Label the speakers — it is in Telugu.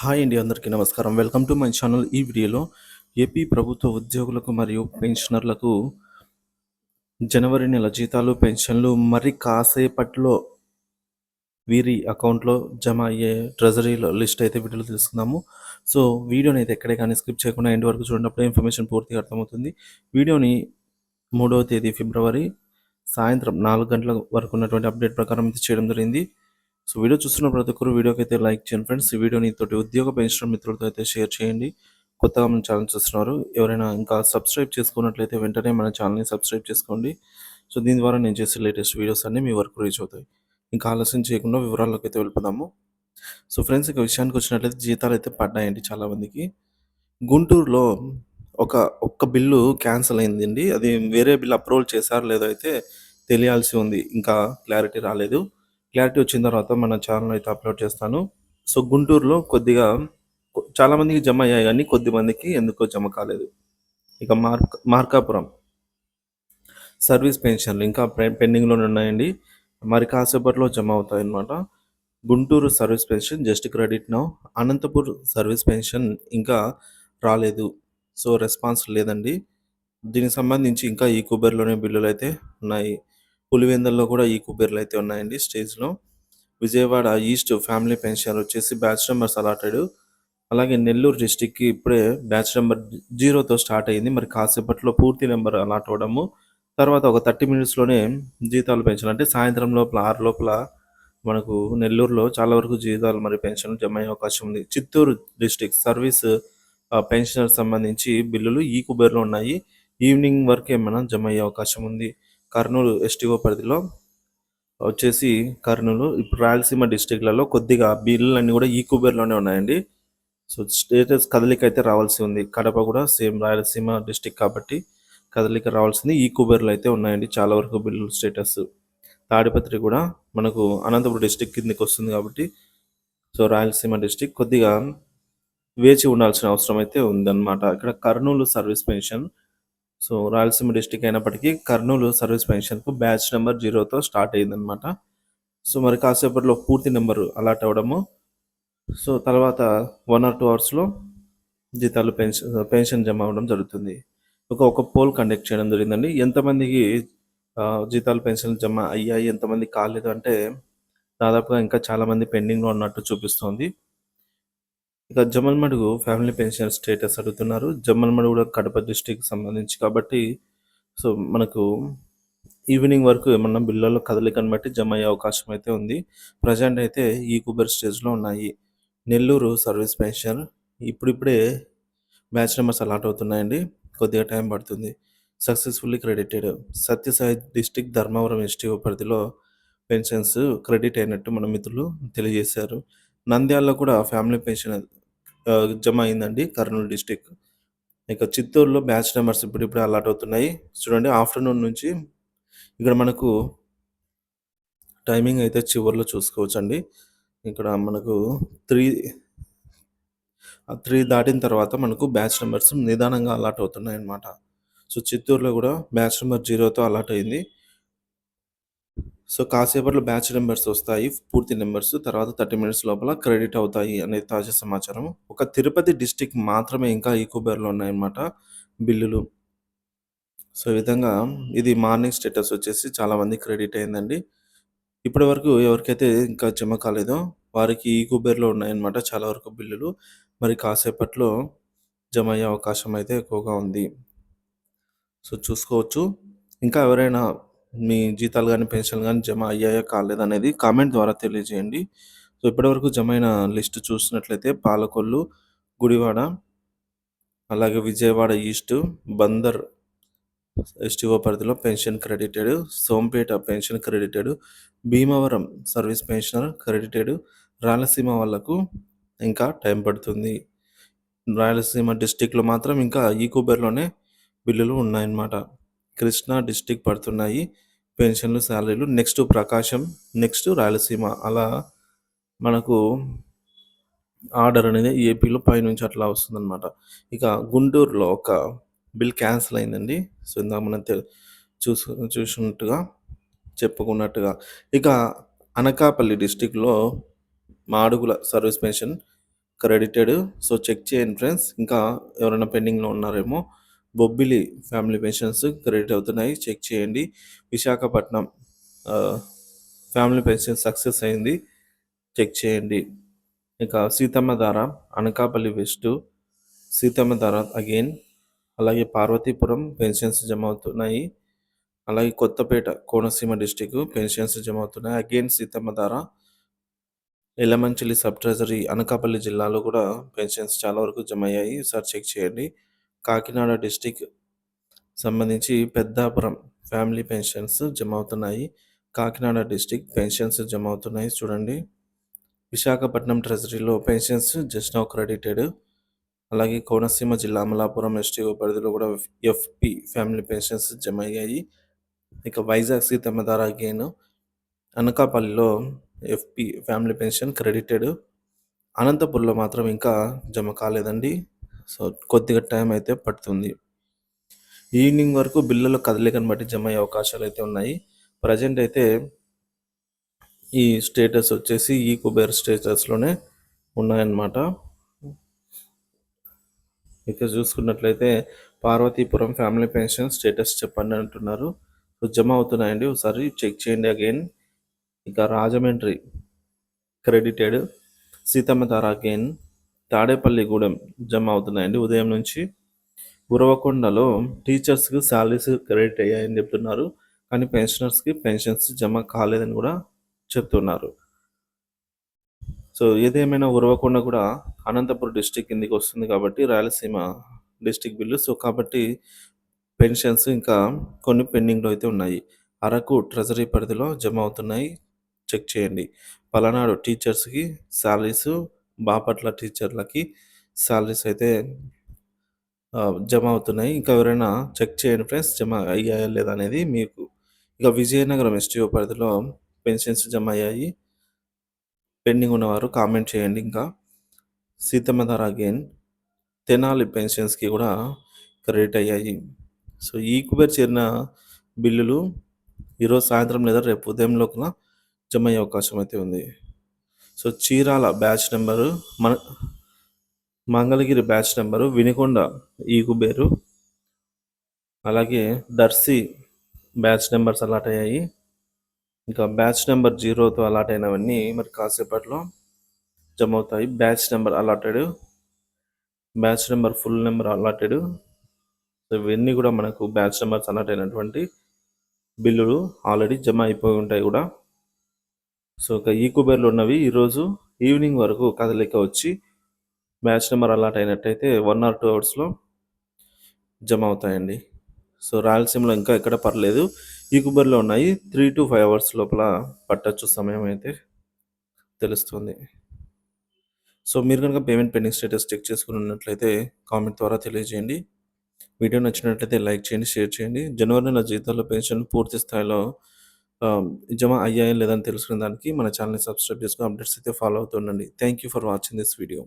Speaker 1: హాయ్ అండి, అందరికీ నమస్కారం. Welcome to my channel. ఈ వీడియోలో ఏపీ ప్రభుత్వ ఉద్యోగులకు మరియు పెన్షనర్లకు జనవరి నెల జీతాలు, పెన్షన్లు మరి కాసేపట్లో వీరి అకౌంట్లో జమ అయ్యే ట్రెజరీలో లిస్ట్ అయితే వీడియోలో తెలుసుకుందాము. సో వీడియోని అయితే ఎక్కడే కానీ స్కిప్ చేయకుండా ఎండ్ వరకు చూడనప్పుడే ఇన్ఫర్మేషన్ పూర్తిగా అర్థమవుతుంది. వీడియోని 3వ తేదీ ఫిబ్రవరి సాయంత్రం 4 గంటల వరకు ఉన్నటువంటి అప్డేట్ ప్రకారం ఇది చేయడం జరిగింది. సో వీడియో చూస్తున్న ప్రతి ఒక్కరు వీడియోకి అయితే లైక్ చేయండి ఫ్రెండ్స్. ఈ వీడియోని తోటి ఉద్యోగ పెన్షన్ మిత్రులతో అయితే షేర్ చేయండి. కొత్తగా మన ఛానల్ చూస్తున్నారు, ఎవరైనా ఇంకా సబ్స్క్రైబ్ చేసుకున్నట్లయితే వెంటనే మన ఛానల్ని సబ్స్క్రైబ్ చేసుకోండి. సో దీని ద్వారా నేను చేసే లేటెస్ట్ వీడియోస్ అన్నీ మీ వరకు రీచ్ అవుతాయి. ఇంకా ఆలస్యం చేయకుండా వివరాల్లోకి అయితే వెళ్ళిపోదాము. సో ఫ్రెండ్స్, ఇక విషయానికి వచ్చినట్లయితే జీతాలు అయితే పడ్డాయండి చాలామందికి. గుంటూరులో ఒక్క బిల్లు క్యాన్సిల్ అయిందండి. అది వేరే బిల్ అప్రూవల్ చేశారో లేదో అయితే తెలియాల్సి ఉంది. ఇంకా క్లారిటీ రాలేదు. క్లారిటీ వచ్చిన తర్వాత మన ఛానల్ అయితే అప్లోడ్ చేస్తాను. సో గుంటూరులో కొద్దిగా చాలామందికి జమ అయ్యాయి, కానీ కొద్ది మందికి ఎందుకో జమ కాలేదు. ఇక మార్కాపురం సర్వీస్ పెన్షన్లు ఇంకా పెండింగ్లోనే ఉన్నాయండి. మరి కాసేపట్లో జమ అవుతాయి అన్నమాట. Guntur service pension just credit now. Anantapur service pension ఇంకా రాలేదు. సో రెస్పాన్స్ లేదండి. దీనికి సంబంధించి ఇంకా ఈ కుబేర్లోనే బిల్లులు అయితే ఉన్నాయి. పులివెందుల్లో కూడా ఈ కుబేర్లు అయితే ఉన్నాయండి స్టేజ్లో. విజయవాడ ఈస్ట్ ఫ్యామిలీ పెన్షన్ వచ్చేసి బ్యాచ్ నెంబర్స్ అలాటెడ్. అలాగే నెల్లూరు డిస్టిక్కి ఇప్పుడే బ్యాచ్ నెంబర్ 0తో స్టార్ట్ అయ్యింది. మరి కాసేపట్లో పూర్తి నెంబర్ అలాట్ అవ్వడము, తర్వాత ఒక 30 మినిట్స్లోనే జీతాలు పెన్షన్ అంటే సాయంత్రం లోపల 6 లోపల మనకు నెల్లూరులో చాలా వరకు జీతాలు మరి పెన్షన్లు జమ అయ్యే అవకాశం ఉంది. చిత్తూరు డిస్టిక్ సర్వీస్ పెన్షనర్ సంబంధించి బిల్లులు ఈ కుబేర్లో ఉన్నాయి. ఈవినింగ్ వరకు ఏమైనా జమ అయ్యే అవకాశం ఉంది. కర్నూలు ఎస్టీఓ పరిధిలో వచ్చేసి కర్నూలు, ఇప్పుడు రాయలసీమ డిస్టిక్లలో కొద్దిగా బిల్లులన్నీ కూడా ఈ కుబేర్లోనే ఉన్నాయండి. సో స్టేటస్ కదలిక అయితే రావాల్సి ఉంది. కడప కూడా సేమ్ రాయలసీమ డిస్టిక్ కాబట్టి కదలిక రావాల్సింది. ఈ కుబేర్లు అయితే ఉన్నాయండి చాలా వరకు బిల్లు స్టేటస్. తాడిపత్రి కూడా మనకు అనంతపురం డిస్టిక్ కిందకి వస్తుంది కాబట్టి సో రాయలసీమ డిస్టిక్ కొద్దిగా వేచి ఉండాల్సిన అవసరం అయితే ఉందన్నమాట. ఇక్కడ Kurnool service pension, so Rayalaseema district అయినప్పటికీ కర్నూలు సర్వీస్ పెన్షన్కు బ్యాచ్ నెంబర్ 0తో స్టార్ట్ అయ్యిందనమాట. సో మరి కాసేపట్లో పూర్తి నెంబరు అలాట్ అవ్వడము, సో తర్వాత 1 or 2 అవర్స్లో జీతాలు పెన్షన్ జమ అవ్వడం జరుగుతుంది. ఒక పోల్ కండక్ట్ చేయడం జరిగిందండి. ఎంతమందికి జీతాలు పెన్షన్లు జమ అయ్యాయి, ఎంతమంది కాలేదు అంటే దాదాపుగా ఇంకా చాలామంది పెండింగ్లో ఉన్నట్టు చూపిస్తోంది. ఇక జమ్మలమడుగు ఫ్యామిలీ పెన్షన్ స్టేటస్ అడుగుతున్నారు. జమ్మలమడుగు కూడా కడప డిస్టిక్ సంబంధించి కాబట్టి సో మనకు ఈవినింగ్ వరకు ఏమన్నా బిల్లుల్లో కదలికను బట్టి జమ అయ్యే అవకాశం అయితే ఉంది. ప్రజెంట్ అయితే ఈ కుబేర్ స్టేజ్లో ఉన్నాయి. నెల్లూరు సర్వీస్ పెన్షన్ ఇప్పుడిప్పుడే బ్యాచ్ నెంబర్స్ అలాట్ అవుతున్నాయండి. కొద్దిగా టైం పడుతుంది. Successfully credited. Sathya Sai district Dharmavaram STO పరిధిలో పెన్షన్స్ క్రెడిట్ అయినట్టు మన మిత్రులు తెలియజేశారు. నంద్యాలలో కూడా ఫ్యామిలీ పెన్షన్ జమ అయిందండి, కర్నూలు డిస్టిక్. ఇక చిత్తూరులో బ్యాచ్ నెంబర్స్ ఇప్పుడిప్పుడే అలాట్ అవుతున్నాయి. చూడండి, ఆఫ్టర్నూన్ నుంచి ఇక్కడ మనకు టైమింగ్ అయితే చివరిలో చూసుకోవచ్చండి. ఇక్కడ మనకు 3 దాటిన తర్వాత మనకు బ్యాచ్ నెంబర్స్ నిదానంగా అలాట్ అవుతున్నాయి అన్నమాట. సో చిత్తూరులో కూడా బ్యాచ్ నెంబర్ 0తో అలాట్ అయింది. సో కాసేపట్లో బ్యాచ్ నెంబర్స్ వస్తాయి, పూర్తి నెంబర్స్. తర్వాత 30 మినిట్స్ లోపల క్రెడిట్ అవుతాయి అనేది తాజా సమాచారం. ఒక తిరుపతి డిస్టిక్ మాత్రమే ఇంకా ఈ కుబేర్లో ఉన్నాయన్నమాట బిల్లులు. సో ఈ విధంగా ఇది మార్నింగ్ స్టేటస్ వచ్చేసి చాలామంది క్రెడిట్ అయిందండి. ఇప్పటి వరకు ఎవరికైతే ఇంకా జమ కాలేదో వారికి ఈ కుబేర్లో ఉన్నాయన్నమాట చాలా వరకు బిల్లులు. మరి కాసేపట్లో జమ అయ్యే అవకాశం అయితే ఎక్కువగా ఉంది. సో చూసుకోవచ్చు. ఇంకా ఎవరైనా మీ జీతాలు కానీ పెన్షన్లు కానీ జమ అయ్యాయా కాలేదా అనేది కామెంట్ ద్వారా తెలియజేయండి. సో ఇప్పటివరకు జమ అయిన లిస్ట్ చూసినట్లయితే పాలకొల్లు, గుడివాడ, అలాగే విజయవాడ ఈస్ట్, బందర్ ఎస్టీఓ పరిధిలో pension credited, Sompeta pension credited, Bhimavaram service pensioner credited. Rayalaseema వాళ్ళకు ఇంకా టైం పడుతుంది. రాయలసీమ డిస్టిక్లో మాత్రం ఇంకా ఈ కుబేర్లోనే బిల్లులు ఉన్నాయన్నమాట. కృష్ణా డిస్టిక్ పడుతున్నాయి పెన్షన్లు, శాలరీలు. నెక్స్ట్ ప్రకాశం, నెక్స్ట్ రాయలసీమ, అలా మనకు ఆర్డర్ అనేది ఏపీలో పైనుంచి అట్లా వస్తుందన్నమాట. ఇక గుంటూరులో ఒక బిల్ క్యాన్సిల్ అయిందండి. సో ఇందాక మనం చూసినట్టుగా చెప్పుకున్నట్టుగా. ఇక అనకాపల్లి డిస్టిక్లో Madugula service pension credited. So, check చేయండి ఫ్రెండ్స్. ఇంకా ఎవరైనా పెండింగ్‌లో ఉన్నారేమో. బొబ్బిలి ఫ్యామిలీ పెన్షన్స్ క్రెడిట్ అవుతున్నాయి. చెక్ చేయండి. Visakhapatnam ah, family pension success అయింది. చెక్ చేయండి. ఇక సీతమ్మ ధార, అనకాపల్లి వెస్టు, సీతమ్మ ధార అగైన్. అలాగే పార్వతీపురం పెన్షన్స్ జమ అవుతున్నాయి. అలాగే కొత్తపేట, కోనసీమ డిస్ట్రిక్ట్ పెన్షన్స్ జమ అవుతున్నాయి. అగైన్ సీతమ్మ ధార. ఎలమంచిలి సబ్ ట్రెజరీ అనకాపల్లి జిల్లాలో కూడా పెన్షన్స్ చాలా వరకు జమ అయ్యాయి. ఒకసారి చెక్ చేయండి. కాకినాడ డిస్ట్రిక్ట్ సంబంధించి పెద్దాపురం ఫ్యామిలీ పెన్షన్స్ జమ అవుతున్నాయి. కాకినాడ డిస్ట్రిక్ట్ పెన్షన్స్ జమ అవుతున్నాయి చూడండి. విశాఖపట్నం ట్రెజరీలో పెన్షన్స్ జస్ట్ నౌ క్రెడిటెడ్. అలాగే కోనసీమ జిల్లా అమలాపురం ఎస్టీఓ పరిధిలో కూడా ఎఫ్పి ఫ్యామిలీ పెన్షన్స్ జమ అయ్యాయి. ఇక వైజాగ్ సీతమ్మ ధార అగైన్. అనకాపల్లిలో ఎఫ్పి ఫ్యామిలీ పెన్షన్ క్రెడిటెడ్. అనంతపురంలో మాత్రం ఇంకా జమ కాలేదండి. సో, కొద్దిగా టైం అయితే పడుతుంది. ఈవినింగ్ వరకు బిల్లుల కదలికను బట్టి జమ అయ్యే అవకాశాలు అయితే ఉన్నాయి. ప్రజెంట్ అయితే ఈ స్టేటస్ వచ్చేసి ఈ కుబేర్ స్టేటస్లోనే ఉన్నాయన్నమాట. ఇక చూసుకున్నట్లయితే పార్వతీపురం ఫ్యామిలీ పెన్షన్ స్టేటస్ చెప్పండి అంటున్నారు. సో, జమ అవుతున్నాయండి. ఒకసారి చెక్ చేయండి అగైన్. ఇక రాజమండ్రి క్రెడిటెడ్. సీతమ్మ ధార అగైన్. తాడేపల్లిగూడెం జమ అవుతున్నాయండి ఉదయం నుంచి. ఉరవకొండలో టీచర్స్కి శాలరీస్ క్రెడిట్ అయ్యాయని చెప్తున్నారు. కానీ పెన్షనర్స్కి పెన్షన్స్ జమ కాలేదని కూడా చెప్తున్నారు. సో, ఏదేమైనా ఉరవకొండ కూడా అనంతపురం డిస్ట్రిక్ట్ కిందికి వస్తుంది కాబట్టి రాయలసీమ డిస్ట్రిక్ట్ బిల్లు. సో, కాబట్టి పెన్షన్స్ ఇంకా కొన్ని పెండింగ్లో అయితే ఉన్నాయి. అరకు ట్రెజరీ పరిధిలో జమ అవుతున్నాయి. చెక్ చేయండి. పలనాడు టీచర్స్కి శాలరీస్, బాపట్ల టీచర్లకి శాలరీస్ అయితే జమ అవుతున్నాయి. ఇంకా ఎవరైనా చెక్ చేయండి ఫ్రెండ్స్ జమ అయ్యాయా లేదా అనేది మీకు. ఇక విజయనగరం ఎస్టీఓ పరిధిలో పెన్షన్స్ జమ అయ్యాయి. పెండింగ్ ఉన్నవారు కామెంట్ చేయండి. ఇంకా సీతమ్మ ధార అగైన్. తెనాలి పెన్షన్స్కి కూడా క్రెడిట్ అయ్యాయి. సో, ఈ కుబేర్ చేరిన బిల్లులు ఈరోజు సాయంత్రం లేదా రేపు ఉదయం లోపల జమ అయ్యే అవకాశం అయితే ఉంది. So, Chirala batch number, Mangalagiri batch number, Vinukonda ఈ కుబేరు, అలాగే దర్శి బ్యాచ్ నెంబర్స్ అలాట్ అయ్యాయి. ఇంకా బ్యాచ్ నెంబర్ 0తో అలాట్ అయినవన్నీ మరి కాసేపట్లో జమ అవుతాయి. Batch number allotted, batch number full number allotted. So, ఇవన్నీ కూడా మనకు బ్యాచ్ నెంబర్స్ అలాట్ అయినటువంటి బిల్లులు ఆల్రెడీ జమ అయిపోయి ఉంటాయి కూడా. సో, ఇక ఈ కుబేర్లో ఉన్నవి ఈరోజు ఈవినింగ్ వరకు కదలిక వచ్చి బ్యాచ్ నెంబర్ అలాట్ అయినట్టయితే 1 or 2 అవర్స్లో జమ అవుతాయండి. సో, రాయలసీమలో ఇంకా ఎక్కడ పర్లేదు. ఈ కుబేర్లో ఉన్నాయి. 3 to 5 అవర్స్ లోపల పట్టొచ్చు సమయం అయితే తెలుస్తుంది. సో, మీరు కనుక పేమెంట్ పెండింగ్ స్టేటస్ చెక్ చేసుకుని ఉన్నట్లయితే కామెంట్ ద్వారా తెలియజేయండి. వీడియో నచ్చినట్లయితే లైక్ చేయండి, షేర్ చేయండి. జనవరి నెల జీతాల్లో పెన్షన్ పూర్తి స్థాయిలో జమ అయ్యాయా లేదా అని తెలుసుకునే దానికి మన ఛానల్ని సబ్స్క్రైబ్ చేసుకొని అప్డేట్స్ అయితే ఫాలో అవుతుండండి. Thank you for watching this video.